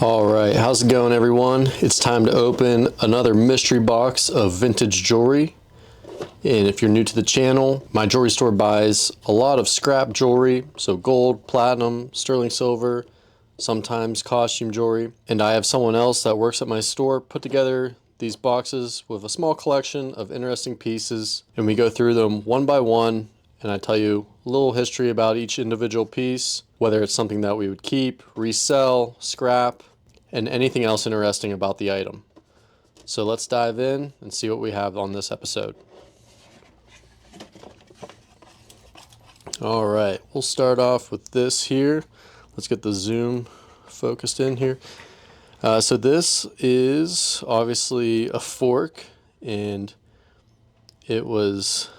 All right, how's it going, everyone? It's time to open another mystery box of vintage jewelry. And if you're new to the channel, my jewelry store buys a lot of scrap jewelry, so gold, platinum, sterling silver, sometimes costume jewelry. And I have someone else that works at my store put together these boxes with a small collection of interesting pieces, and we go through them one by one, and I tell you a little history about each individual piece, whether it's something that we would keep, resell, scrap, and anything else interesting about the item. So let's dive in and see what we have on this episode. All right, we'll start off with this here. Let's get the zoom focused in here. So this is obviously a fork, and it was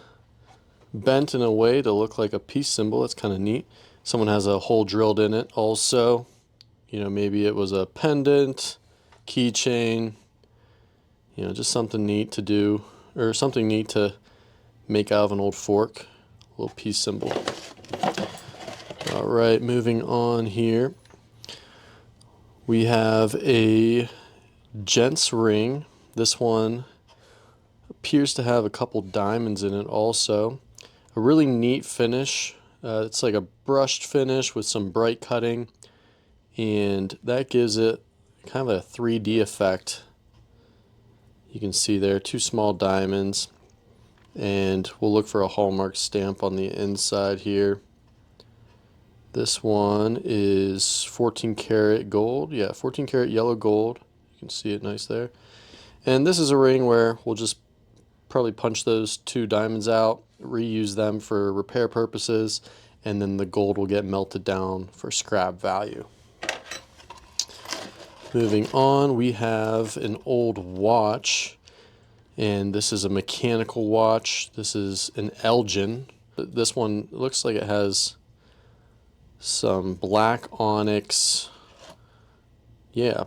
bent in a way to look like a peace symbol. It's kind of neat. Someone has a hole drilled in it also. You know, maybe it was a pendant, keychain, you know, just something neat to do, or something neat to make out of an old fork, a little peace symbol. All right, moving on here. We have a gent's ring. This one appears to have a couple diamonds in it also. A really neat finish. It's like a brushed finish with some bright cutting, and that gives it kind of a 3D effect. You can see there, two small diamonds, and we'll look for a hallmark stamp on the inside here. This one is 14 karat gold. Yeah, 14 karat yellow gold. You can see it nice there. And this is a ring where we'll just probably punch those two diamonds out, reuse them for repair purposes, and then the gold will get melted down for scrap value. Moving on, we have an old watch, and this is a mechanical watch. This is an Elgin. This one looks like it has some black onyx,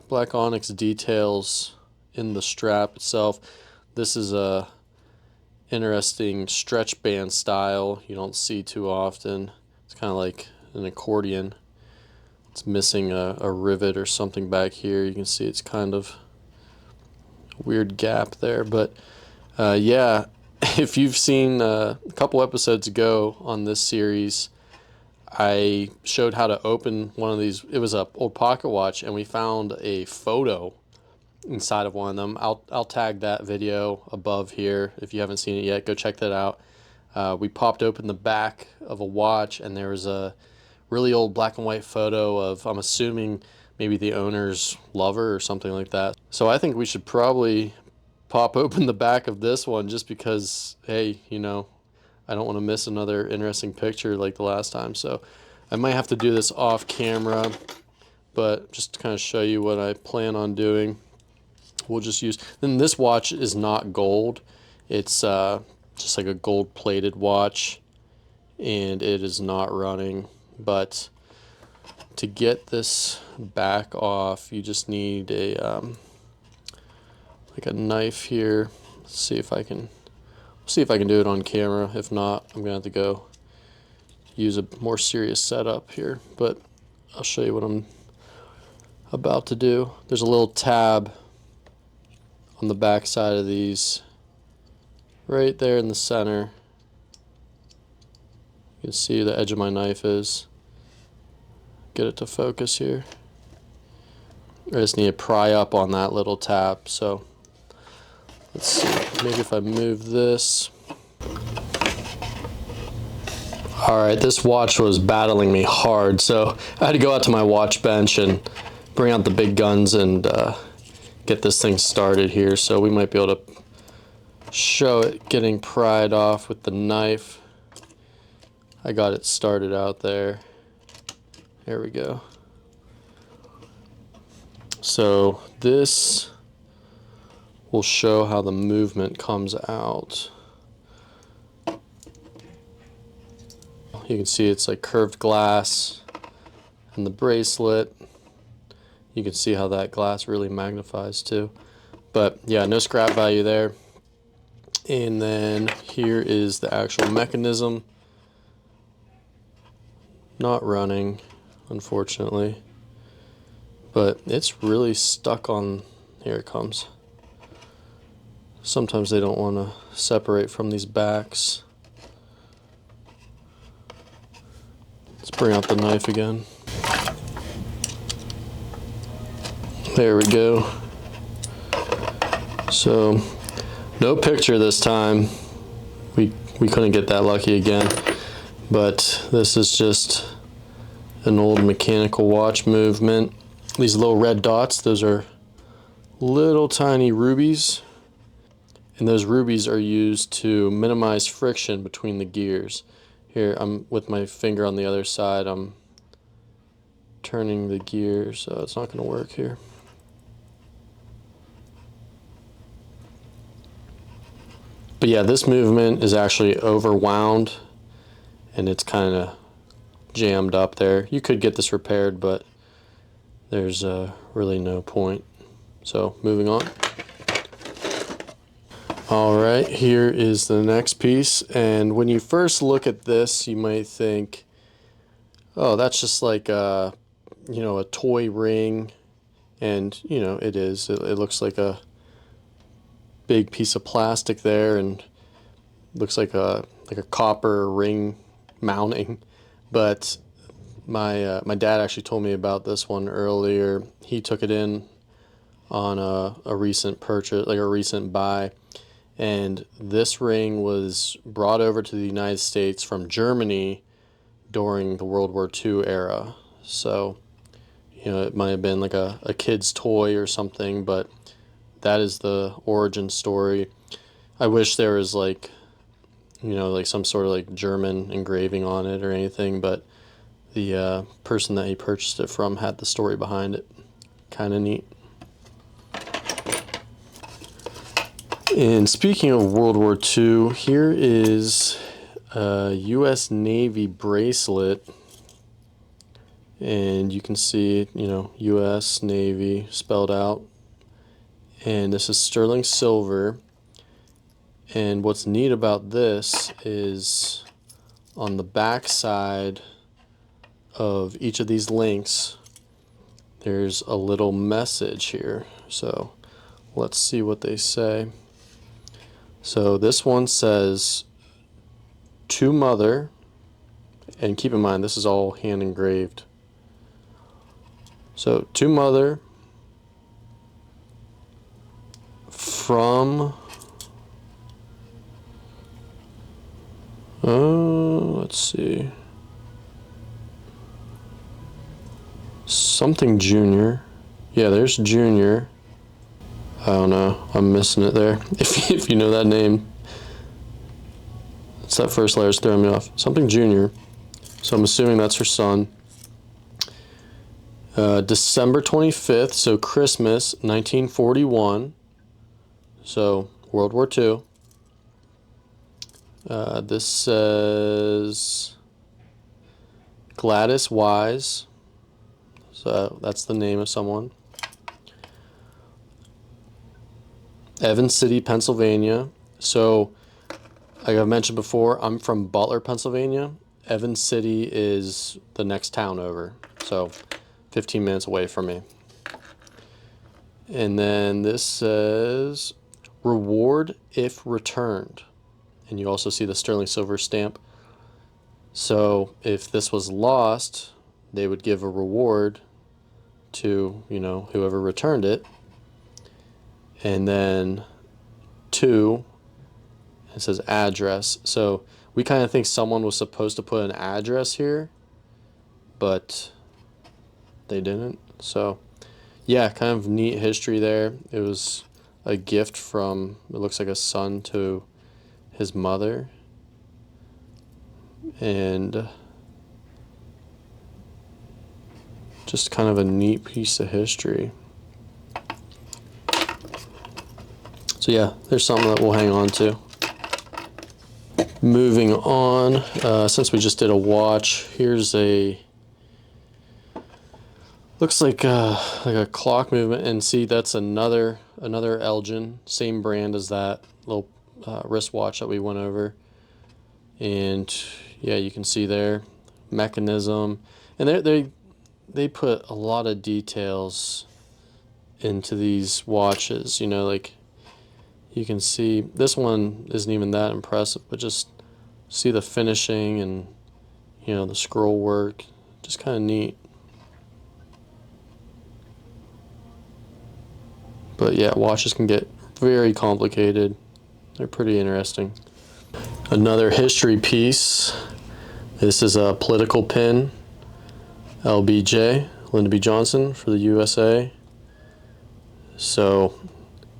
black onyx details in the strap itself. This is a interesting stretch band style you don't see too often. It's kind of like an accordion. It's missing a rivet or something back here. You can see it's kind of a weird gap there, but yeah, if you've seen a couple episodes ago on this series, I showed how to open one of these. It was an old pocket watch, and we found a photo inside of one of them. I'll tag that video above here. If you haven't seen it yet, go check that out. We popped open the back of a watch, and there was a really old black and white photo of, I'm assuming, maybe the owner's lover or something like that. So I think we should probably pop open the back of this one, just because, hey, you know, I don't want to miss another interesting picture like the last time. So I might have to do this off camera, but just to kind of show you what I plan on doing, we'll just use, then this watch is not gold. It's just like a gold plated watch, and it is not running. But to get this back off, you just need a like a knife here. Let's see if I can do it on camera. If not, I'm gonna have to go use a more serious setup here, but I'll show you what I'm about to do. There's a little tab on the back side of these right there in the center. You can see the edge of my knife is. Get it to focus here. I just need to pry up on that little tab. So let's see, maybe if I move this. Alright, this watch was battling me hard, so I had to go out to my watch bench and bring out the big guns and get this thing started here. So we might be able to show it getting pried off with the knife. I got it started out there. There we go. So this will show how the movement comes out. You can see it's like curved glass, and the bracelet, you can see how that glass really magnifies too. But yeah, no scrap value there. And then here is the actual mechanism. Not running, unfortunately. but it's really stuck on. Here it comes. Sometimes they don't want to separate from these backs. Let's bring out the knife again. There we go. So no picture this time. We couldn't get that lucky again. But this is just an old mechanical watch movement. These little red dots, those are little tiny rubies. And those rubies are used to minimize friction between the gears. Here, I'm with my finger on the other side, I'm turning the gears, so it's not going to work here. But yeah, this movement is actually overwound and it's kind of jammed up there. You could get this repaired, but there's really no point. So moving on. Alright, here is the next piece, and when you first look at this you might think, oh, that's just like a toy ring, and it is. It looks like a big piece of plastic there, and looks like a copper ring mounting. But my dad actually told me about this one earlier. He took it in on a recent purchase, like a recent buy, and this ring was brought over to the United States from Germany during the World War II era. So it might have been like a kid's toy or something, but that is the origin story. I wish there was like some sort of like German engraving on it or anything, but the person that he purchased it from had the story behind it. Kind of neat. And speaking of World War II, here is a U.S. Navy bracelet. And you can see, U.S. Navy spelled out. And this is sterling silver. And what's neat about this is on the back side of each of these links, there's a little message here. So let's see what they say. So this one says, "To Mother," and keep in mind this is all hand engraved. So, "To Mother, from," let's see, something Junior. Yeah, there's Junior. I don't know, I'm missing it there. If you know that name, it's that first letter's throwing me off. Something Junior. So I'm assuming that's her son. December 25th, so Christmas 1941. So World War II. This says Gladys Wise. So that's the name of someone. Evans City, Pennsylvania. So, like I've mentioned before, I'm from Butler, Pennsylvania. Evans City is the next town over, so 15 minutes away from me. And then this says, "Reward if returned." And you also see the sterling silver stamp. So if this was lost, they would give a reward to, whoever returned it. And then 2, it says address. So we kind of think someone was supposed to put an address here, but they didn't. So yeah, kind of neat history there. It was a gift from, it looks like a son to his mother. And just kind of a neat piece of history. So yeah, there's something that we'll hang on to. Moving on, since we just did a watch, here's looks like a clock movement, and see that's another Elgin, same brand as that little wristwatch that we went over. And yeah, you can see there mechanism, and they put a lot of details into these watches, you know, like you can see this one isn't even that impressive, but just see the finishing and, you know, the scroll work, just kind of neat. But yeah, watches can get very complicated. They're pretty interesting. Another history piece. This is a political pin, LBJ, Lyndon B. Johnson for the USA. So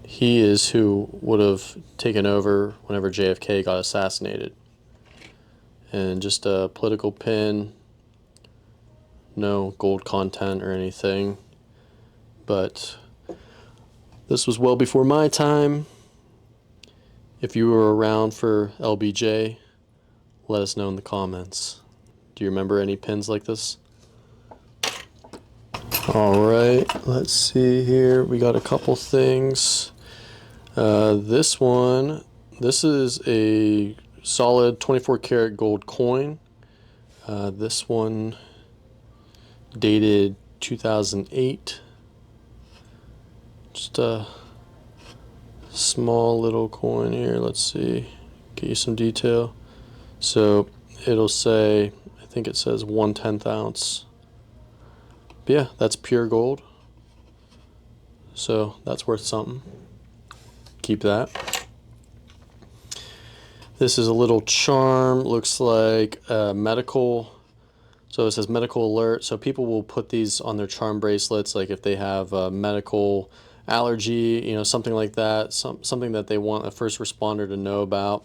he is who would have taken over whenever JFK got assassinated. And just a political pin, no gold content or anything. But this was well before my time. If you were around for LBJ, let us know in the comments. Do you remember any pins like this? Alright, let's see here. We got a couple things. This is a solid 24 karat gold coin. This one dated 2008. Just a small little coin here. Let's see, get you some detail. So it'll say, I think it says 1/10 ounce. But yeah, that's pure gold. So that's worth something. Keep that. This is a little charm, looks like a medical. So it says medical alert. So people will put these on their charm bracelets, like if they have a medical allergy, you know, something like that, something that they want a first responder to know about.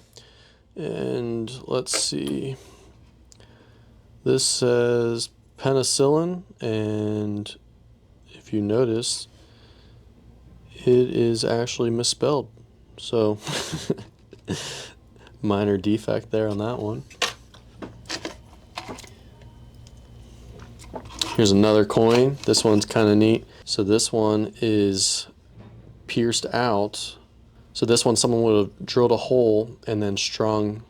And let's see, this says penicillin, and if you notice, it is actually misspelled. So minor defect there on that one. Here's another coin. This one's kind of neat. So this one is pierced out. So this one, someone would have drilled a hole and then strung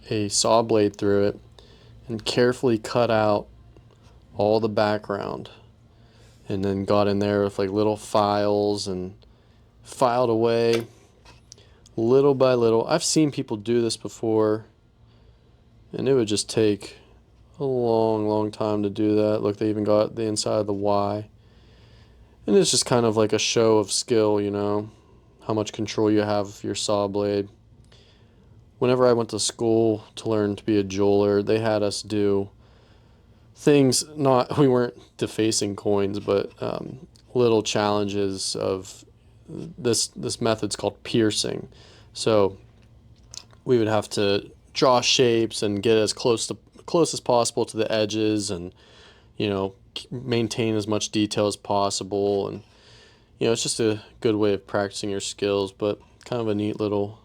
a saw blade through it and carefully cut out all the background, and then got in there with like little files and filed away little by little. I've seen people do this before, and it would just take a long time to do that. Look, they even got the inside of the Y. And it's just kind of like a show of skill, you know, how much control you have of your saw blade. Whenever I went to school to learn to be a jeweler, they had us do things, we weren't defacing coins, but little challenges of this method's called piercing. So we would have to draw shapes and get as close as possible to the edges, and, you know, maintain as much detail as possible. And, you know, it's just a good way of practicing your skills, but kind of a neat little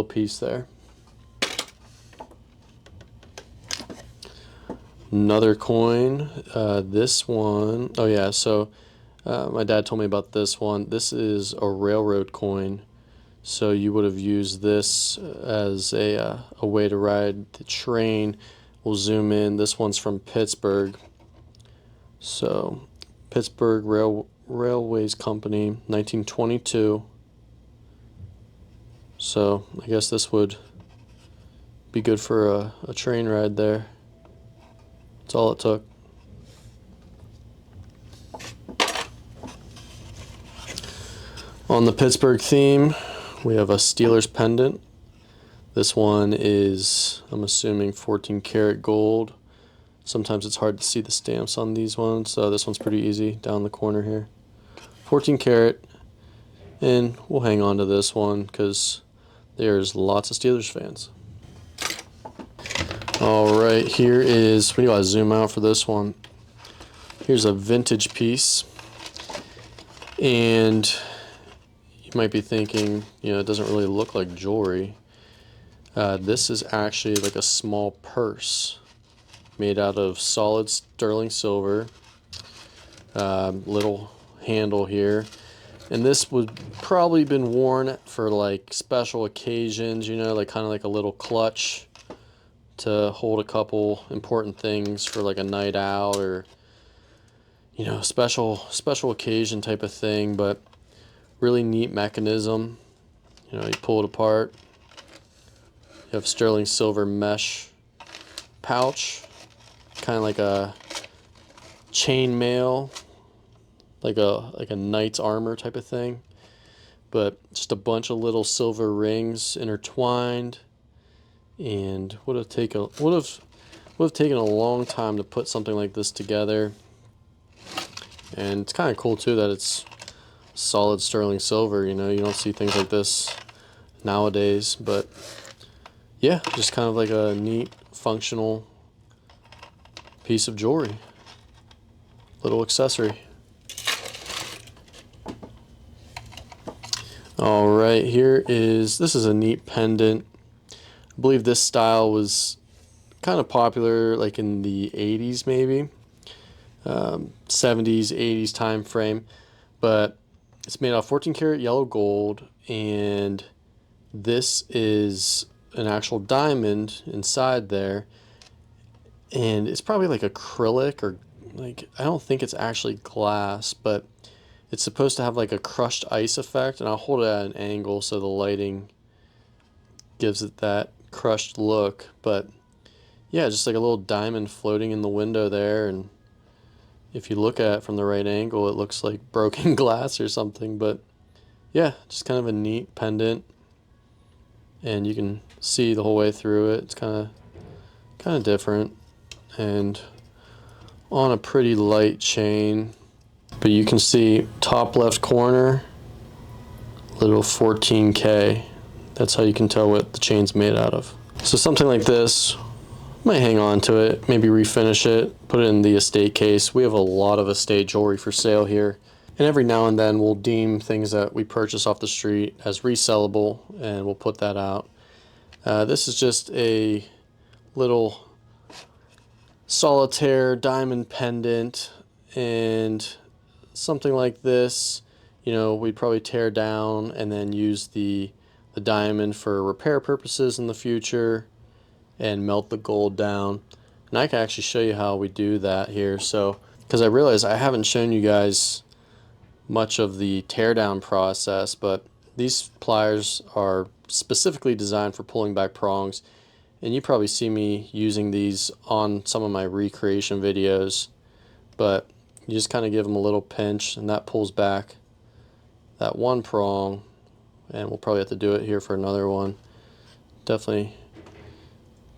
piece there. Another coin. This one, oh yeah, so my dad told me about this one. This is a railroad coin. So you would have used this as a way to ride the train. We'll zoom in. This one's from Pittsburgh. So Pittsburgh Railways Company, 1922. So I guess this would be good for a train ride there. That's all it took. On the Pittsburgh theme, we have a Steelers pendant. This one is, I'm assuming, 14 karat gold. Sometimes it's hard to see the stamps on these ones, so this one's pretty easy down the corner here. 14 karat, and we'll hang on to this one because there's lots of Steelers fans. Alright, here is, we gotta zoom out for this one. Here's a vintage piece, and you might be thinking, you know, it doesn't really look like jewelry. This is actually like a small purse made out of solid sterling silver. Little handle here. And this would probably been worn for like special occasions, you know, like kind of like a little clutch to hold a couple important things for like a night out or, you know, special occasion type of thing. But really neat mechanism. You know, you pull it apart. You have sterling silver mesh pouch, kind of like a chainmail, like a knight's armor type of thing, but just a bunch of little silver rings intertwined. And would have taken a long time to put something like this together. And it's kind of cool too that it's solid sterling silver. You know, you don't see things like this nowadays, but yeah, just kind of like a neat functional piece of jewelry, little accessory. All right, this is a neat pendant. I believe this style was kind of popular like in the 80s maybe, 70s, 80s time frame, but it's made out of 14 karat yellow gold, and this is an actual diamond inside there, and it's probably like acrylic, or like, I don't think it's actually glass, but it's supposed to have like a crushed ice effect, and I'll hold it at an angle so the lighting gives it that crushed look. But yeah, just like a little diamond floating in the window there, and if you look at it from the right angle, it looks like broken glass or something. But yeah, just kind of a neat pendant, and you can see the whole way through it. It's kind of different, and on a pretty light chain. But you can see top left corner, little 14K. That's how you can tell what the chain's made out of. So something like this, might hang on to it, maybe refinish it, put it in the estate case. We have a lot of estate jewelry for sale here, and every now and then we'll deem things that we purchase off the street as resellable, and we'll put that out. This is just a little solitaire diamond pendant, and something like this, you know, we'd probably tear down and then use the diamond for repair purposes in the future and melt the gold down. And I can actually show you how we do that here. So, because I realize I haven't shown you guys much of the teardown process, but these pliers are specifically designed for pulling back prongs, and you probably see me using these on some of my recreation videos. But you just kind of give them a little pinch, and that pulls back that one prong, and we'll probably have to do it here for another one. Definitely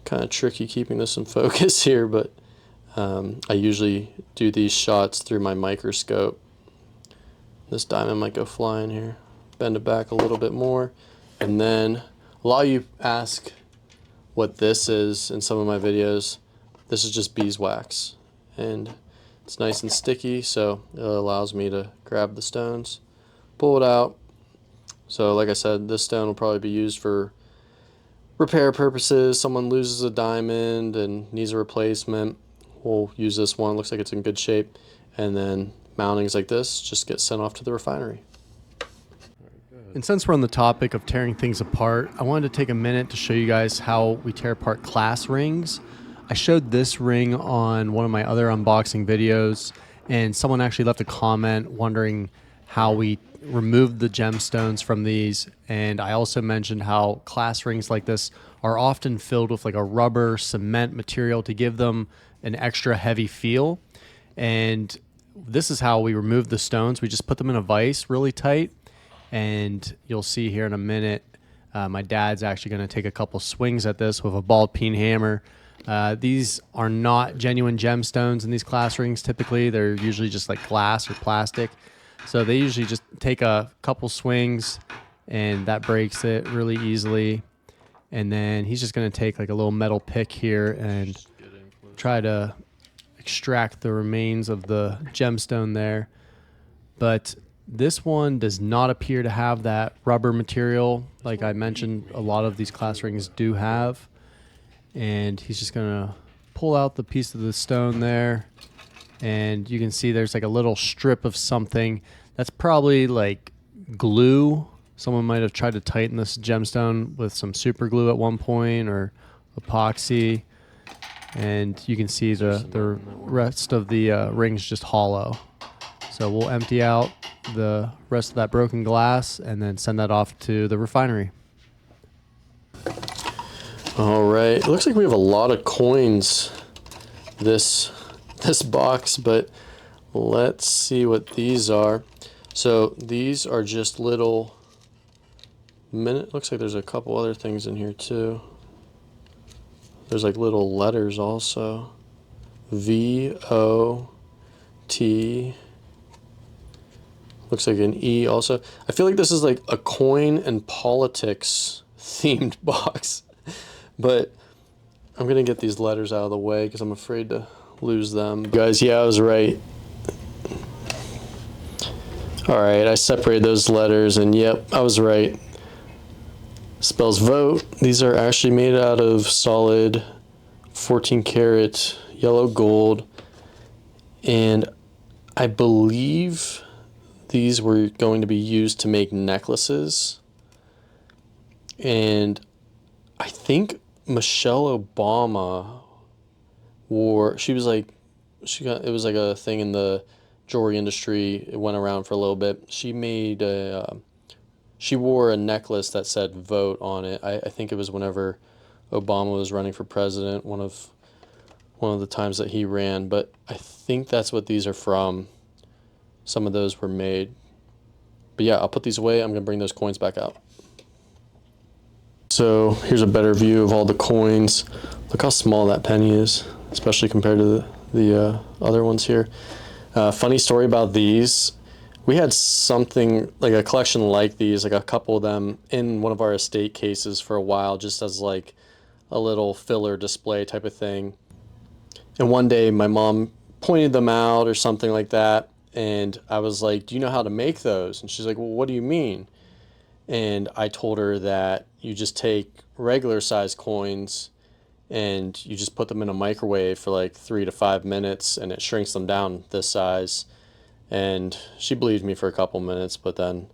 kind of tricky keeping this in focus here, but I usually do these shots through my microscope. This diamond might go flying here. Bend it back a little bit more, and then a lot of you ask what this is in some of my videos. This is just beeswax, and it's nice and sticky, so it allows me to grab the stones, pull it out. So like I said, this stone will probably be used for repair purposes. Someone loses a diamond and needs a replacement, we'll use this one. Looks like it's in good shape. And then mountings like this just get sent off to the refinery. And since we're on the topic of tearing things apart, I wanted to take a minute to show you guys how we tear apart class rings. I showed this ring on one of my other unboxing videos, and someone actually left a comment wondering how we removed the gemstones from these. And I also mentioned how class rings like this are often filled with like a rubber cement material to give them an extra heavy feel. And this is how we remove the stones. We just put them in a vise really tight, and you'll see here in a minute, my dad's actually going to take a couple swings at this with a ball peen hammer. These are not genuine gemstones in these class rings. Typically, they're usually just like glass or plastic. So they usually just take a couple swings, and that breaks it really easily. And then he's just going to take like a little metal pick here and try to extract the remains of the gemstone there. But this one does not appear to have that rubber material like I mentioned a lot of these class rings do have. And he's just going to pull out the piece of the stone there, and you can see there's like a little strip of something that's probably like glue. Someone might have tried to tighten this gemstone with some super glue at one point, or epoxy. and you can see the rest of the ring's just hollow. So we'll empty out the rest of that broken glass and then send that off to the refinery. All right, it looks like we have a lot of coins this box, but let's see what these are. So these are just little looks like there's a couple other things in here too. There's like little letters also. V-O-T. Looks like an E also. I feel like this is like a coin and politics themed box. But I'm going to get these letters out of the way because I'm afraid to lose them. Guys, yeah, I was right. Alright, I separated those letters and yep, I was right. Spells vote. These are actually made out of solid 14 karat yellow gold. And I believe these were going to be used to make necklaces. And I think Michelle Obama wore, it was like a thing in the jewelry industry. It went around for a little bit. She wore a necklace that said vote on it. I think it was whenever Obama was running for president, one of the times that he ran, but I think that's what these are from. Some of those were made. But yeah, I'll put these away. I'm going to bring those coins back out. So here's a better view of all the coins. Look how small that penny is, especially compared to the other ones here. Funny story about these. We had something like a collection like these, like a couple of them in one of our estate cases for a while, just as like a little filler display type of thing. And one day my mom pointed them out or something like that. And I was like, do you know how to make those? And she's like, well, what do you mean? And I told her that you just take regular size coins and you just put them in a microwave for like 3 to 5 minutes and it shrinks them down this size. And she believed me for a couple minutes, but then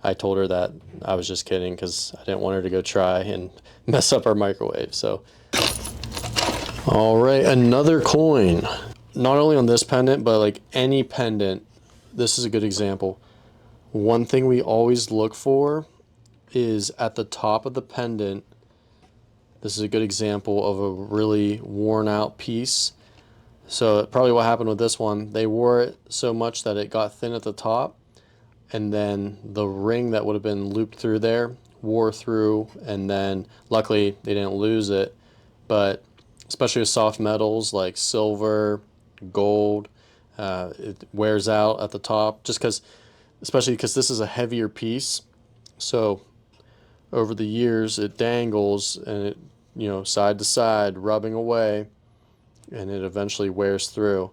I told her that I was just kidding because I didn't want her to go try and mess up our microwave. So, all right, another coin. Not only on this pendant, but like any pendant. This is a good example. One thing we always look for is at the top of the pendant. This is a good example of a really worn out piece. So probably what happened with this one, they wore it so much that it got thin at the top, and then the ring that would have been looped through there wore through, and then luckily they didn't lose it. But especially with soft metals like silver, gold, it wears out at the top just because, especially because this is a heavier piece. So over the years it dangles and it, side to side, rubbing away, and it eventually wears through.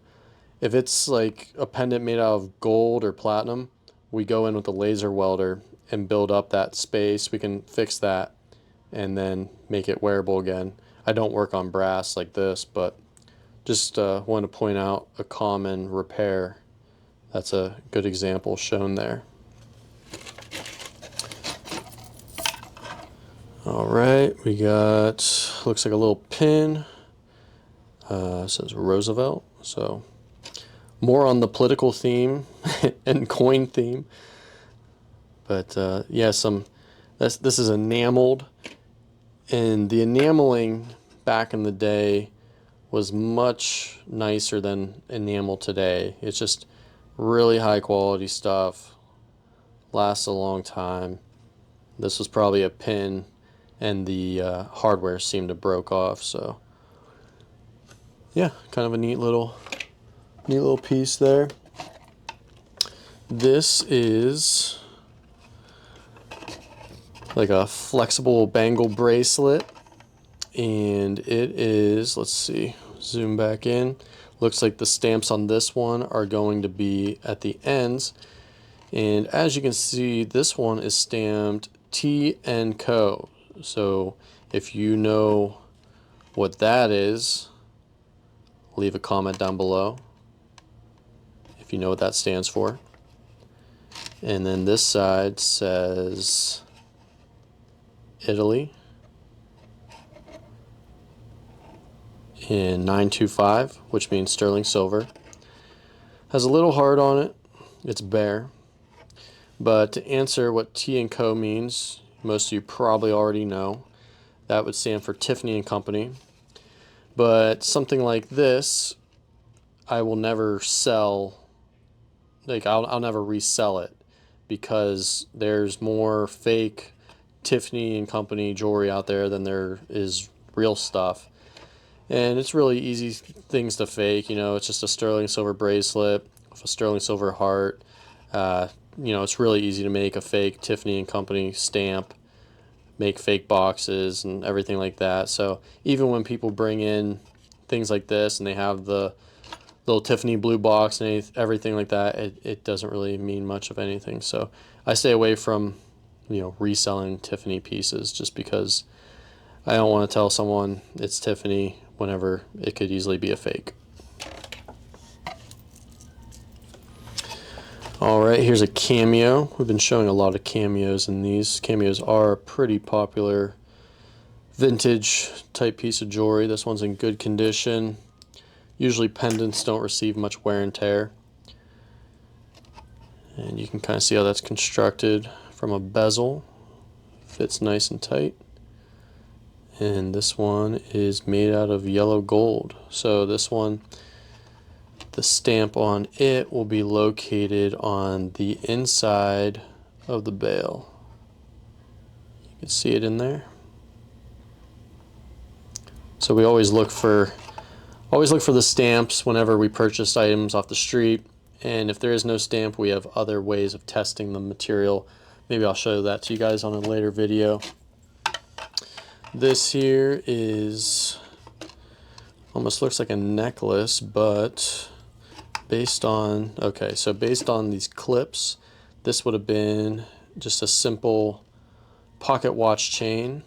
If it's like a pendant made out of gold or platinum, we go in with a laser welder and build up that space. We can fix that and then make it wearable again. I don't work on brass like this, but just want to point out a common repair. That's a good example shown there. All right, we got, looks like a little pin. It says Roosevelt, so more on the political theme and coin theme. But yeah, this is enameled, and the enameling back in the day was much nicer than enamel today. It's just really high quality stuff, lasts a long time. This was probably a pin, and the hardware seemed to broke off. So yeah, kind of a neat little piece there. This is like a flexible bangle bracelet, and it is, let's see, zoom back in. Looks like the stamps on this one are going to be at the ends, and as you can see, this one is stamped T and Co. So if you know what that is, leave a comment down below if you know what that stands for. And then this side says Italy. in 925, which means sterling silver. Has a little heart on it. It's bare. But to answer what T and Co means, most of you probably already know. That would stand for Tiffany and Company. But something like this, I will never sell. Like I'll never resell it, because there's more fake Tiffany and Company jewelry out there than there is real stuff. And it's really easy things to fake. You know, it's just a sterling silver bracelet with a sterling silver heart. You know, it's really easy to make a fake Tiffany and Company stamp, make fake boxes and everything like that. So even when people bring in things like this and they have the little Tiffany blue box and everything like that, it doesn't really mean much of anything. So I stay away from, you know, reselling Tiffany pieces, just because I don't want to tell someone it's Tiffany whenever it could easily be a fake. Alright, here's a Cameo. We've been showing a lot of Cameos in these. Cameos are a pretty popular vintage type piece of jewelry. This one's in good condition. Usually pendants don't receive much wear and tear. And you can kind of see how that's constructed from a bezel. Fits nice and tight. And this one is made out of yellow gold. So this one, the stamp on it will be located on the inside of the bail. You can see it in there. So we always look for the stamps whenever we purchase items off the street. And if there is no stamp, we have other ways of testing the material. Maybe I'll show that to you guys on a later video. This here is almost looks like a necklace, but based on these clips, this would have been just a simple pocket watch chain.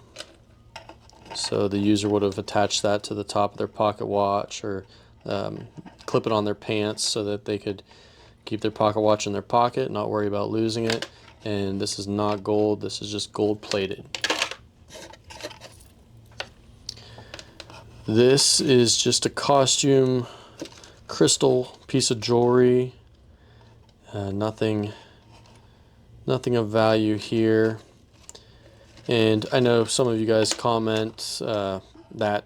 So the user would have attached that to the top of their pocket watch, or clip it on their pants so that they could keep their pocket watch in their pocket, not worry about losing it. And this is not gold, this is just gold plated. This is just a costume crystal piece of jewelry. Nothing of value here. And I know some of you guys comment that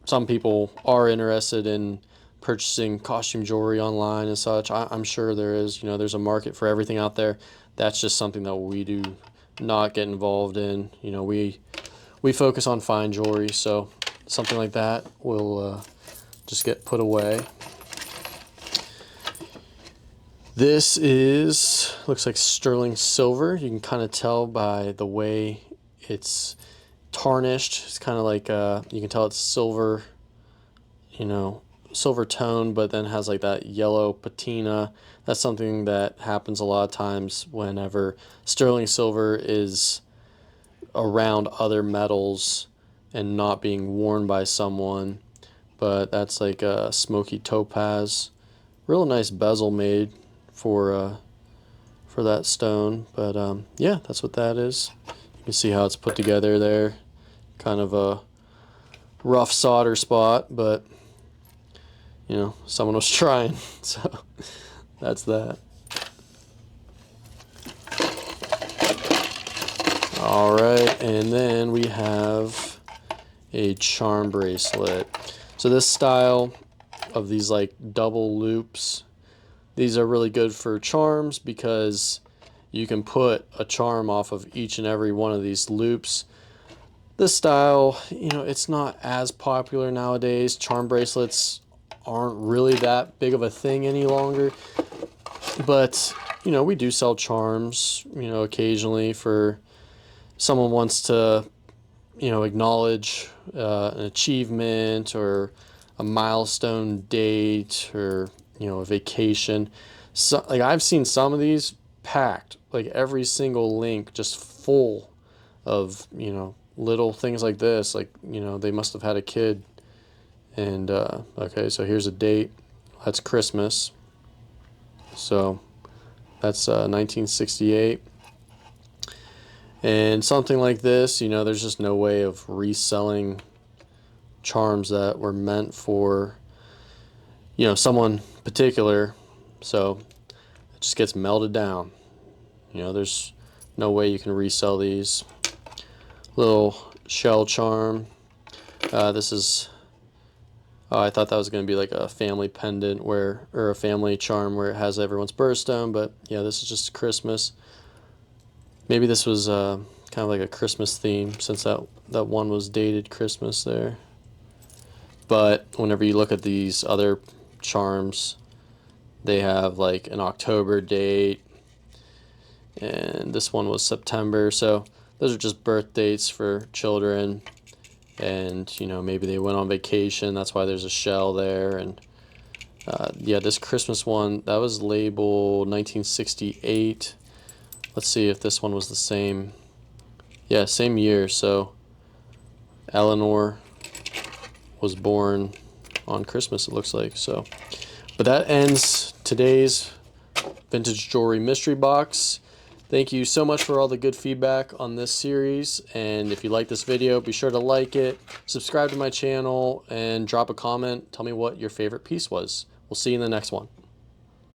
some people are interested in purchasing costume jewelry online and such. I'm sure there is. You know, there's a market for everything out there. That's just something that we do not get involved in. You know, we focus on fine jewelry, so something like that will just get put away. This looks like sterling silver. You can kind of tell by the way it's tarnished. It's kind of like you can tell it's silver, you know, silver tone, but then has like that yellow patina. That's something that happens a lot of times whenever sterling silver is around other metals and not being worn by someone. But that's like a smoky topaz. Real nice bezel made for that stone. But yeah, that's what that is. You can see how it's put together there. Kind of a rough solder spot, but you know, someone was trying. So that's that. Alright, and then we have a charm bracelet. So this style of these like double loops, these are really good for charms because you can put a charm off of each and every one of these loops. This style, you know, it's not as popular nowadays. Charm bracelets aren't really that big of a thing any longer. But, you know, we do sell charms, you know, occasionally for someone wants to, you know, acknowledge an achievement or a milestone date or, you know, a vacation. So, like, I've seen some of these packed, like every single link just full of, you know, little things like this. Like, you know, they must have had a kid. And okay, so here's a date. That's Christmas. So that's 1968. And something like this, you know, there's just no way of reselling charms that were meant for, you know, someone particular, so it just gets melted down. You know, there's no way you can resell these. Little shell charm. This is, I thought that was going to be like a family pendant or a family charm where it has everyone's birthstone, but yeah, this is just Christmas. Maybe this was kind of like a Christmas theme, since that one was dated Christmas there. But whenever you look at these other charms, they have like an October date, and this one was September, so those are just birth dates for children. And you know, maybe they went on vacation, that's why there's a shell there. And yeah, this Christmas one, that was labeled 1968. Let's see if this one was the same. Yeah, same year. So Eleanor was born on Christmas, it looks like. So, but that ends today's vintage jewelry mystery box. Thank you so much for all the good feedback on this series, and if you like this video, be sure to like it, subscribe to my channel, and drop a comment. Tell me what your favorite piece was. We'll see you in the next one.